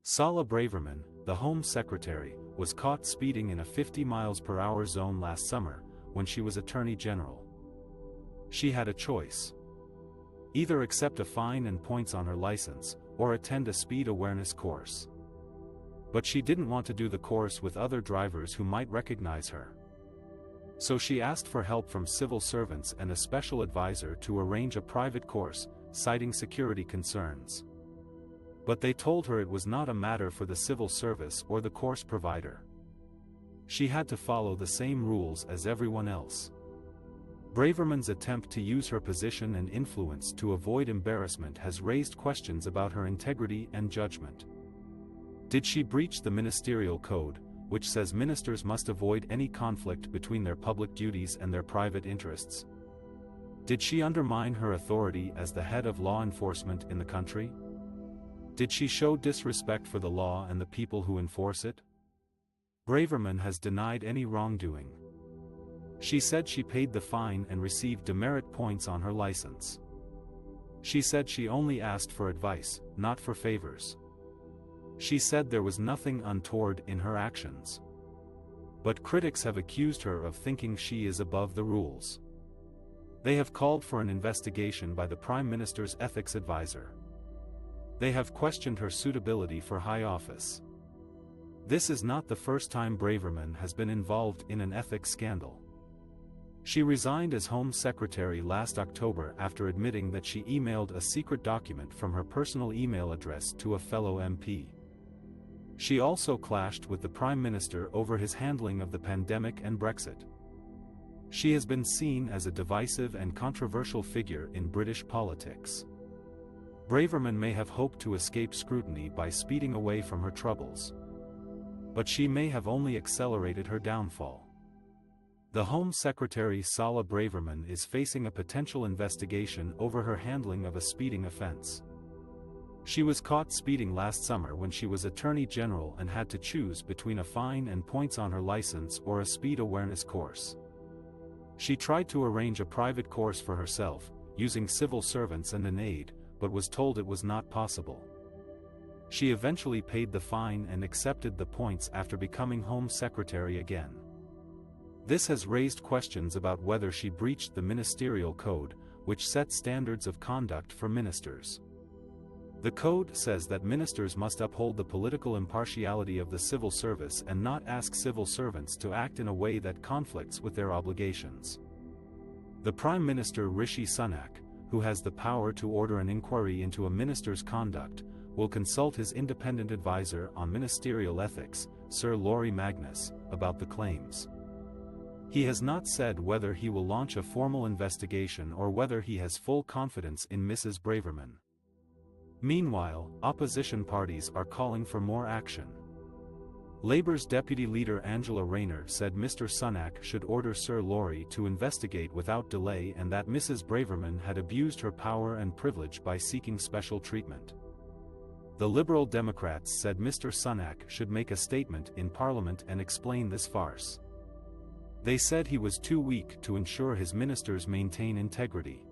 Sala Braverman, the Home Secretary, was caught speeding in a 50 miles per hour zone last summer, when she was Attorney General. She had a choice. Either accept a fine and points on her license, or attend a speed awareness course. But she didn't want to do the course with other drivers who might recognize her. So she asked for help from civil servants and a special advisor to arrange a private course, citing security concerns. But they told her it was not a matter for the civil service or the course provider. She had to follow the same rules as everyone else. Braverman's attempt to use her position and influence to avoid embarrassment has raised questions about her integrity and judgment. Did she breach the ministerial code, which says ministers must avoid any conflict between their public duties and their private interests? Did she undermine her authority as the head of law enforcement in the country? Did she show disrespect for the law and the people who enforce it? Braverman has denied any wrongdoing. She said she paid the fine and received demerit points on her license. She said she only asked for advice, not for favors. She said there was nothing untoward in her actions. But critics have accused her of thinking she is above the rules. They have called for an investigation by the Prime Minister's ethics advisor. They have questioned her suitability for high office. This is not the first time Braverman has been involved in an ethics scandal. She resigned as Home Secretary last October after admitting that she emailed a secret document from her personal email address to a fellow MP. She also clashed with the Prime Minister over his handling of the pandemic and Brexit. She has been seen as a divisive and controversial figure in British politics. Braverman may have hoped to escape scrutiny by speeding away from her troubles. But she may have only accelerated her downfall. The Home Secretary Sala Braverman is facing a potential investigation over her handling of a speeding offense. She was caught speeding last summer when she was Attorney General and had to choose between a fine and points on her license or a speed awareness course. She tried to arrange a private course for herself, using civil servants and an aide, but was told it was not possible. She eventually paid the fine and accepted the points after becoming Home Secretary again. This has raised questions about whether she breached the ministerial code, which sets standards of conduct for ministers. The code says that ministers must uphold the political impartiality of the civil service and not ask civil servants to act in a way that conflicts with their obligations. The Prime Minister Rishi Sunak, who has the power to order an inquiry into a minister's conduct, will consult his independent advisor on ministerial ethics, Sir Laurie Magnus, about the claims. He has not said whether he will launch a formal investigation or whether he has full confidence in Mrs. Braverman. Meanwhile, opposition parties are calling for more action. Labour's deputy leader Angela Rayner said Mr. Sunak should order Sir Laurie to investigate without delay and that Mrs. Braverman had abused her power and privilege by seeking special treatment. The Liberal Democrats said Mr. Sunak should make a statement in Parliament and explain this farce. They said he was too weak to ensure his ministers maintain integrity.